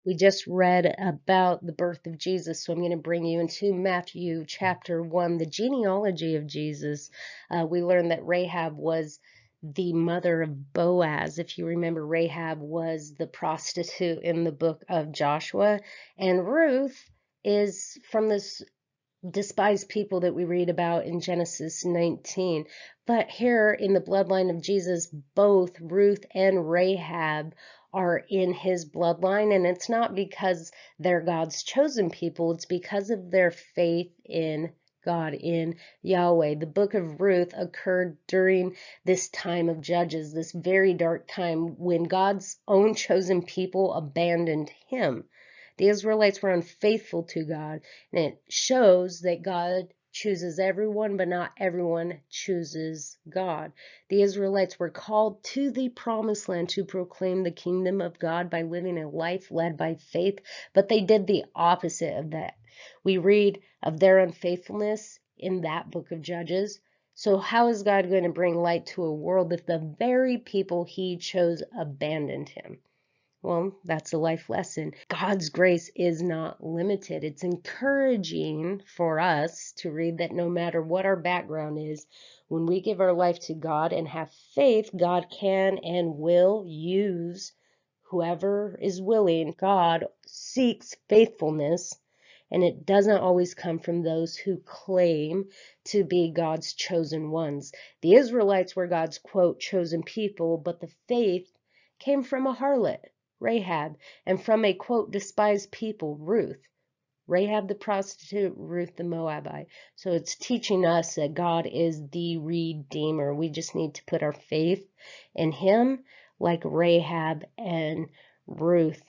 We just read about the birth of Jesus, so I'm going to bring you into Matthew chapter 1, the genealogy of Jesus. We learned that Rahab was the mother of Boaz. If you remember, Rahab was the prostitute in the book of Joshua, and Ruth is from this despised people that we read about in Genesis 19. But here in the bloodline of Jesus, both Ruth and Rahab are in his bloodline, and it's not because they're God's chosen people, it's because of their faith in God, in Yahweh. The book of Ruth occurred during this time of Judges, this very dark time when God's own chosen people abandoned him. The Israelites were unfaithful to God, and it shows that God chooses everyone, but not everyone chooses God. The Israelites were called to the promised land to proclaim the kingdom of God by living a life led by faith, but they did the opposite of that. We read of their unfaithfulness in that book of Judges. So how is God going to bring light to a world if the very people he chose abandoned him? Well, that's a life lesson. God's grace is not limited. It's encouraging for us to read that no matter what our background is, when we give our life to God and have faith, God can and will use whoever is willing. God seeks faithfulness, and it doesn't always come from those who claim to be God's chosen ones. The Israelites were God's, quote, chosen people, but the faith came from a harlot, Rahab, and from a, quote, despised people, Ruth. Rahab the prostitute, Ruth the Moabite. So it's teaching us that God is the Redeemer. We just need to put our faith in him like Rahab and Ruth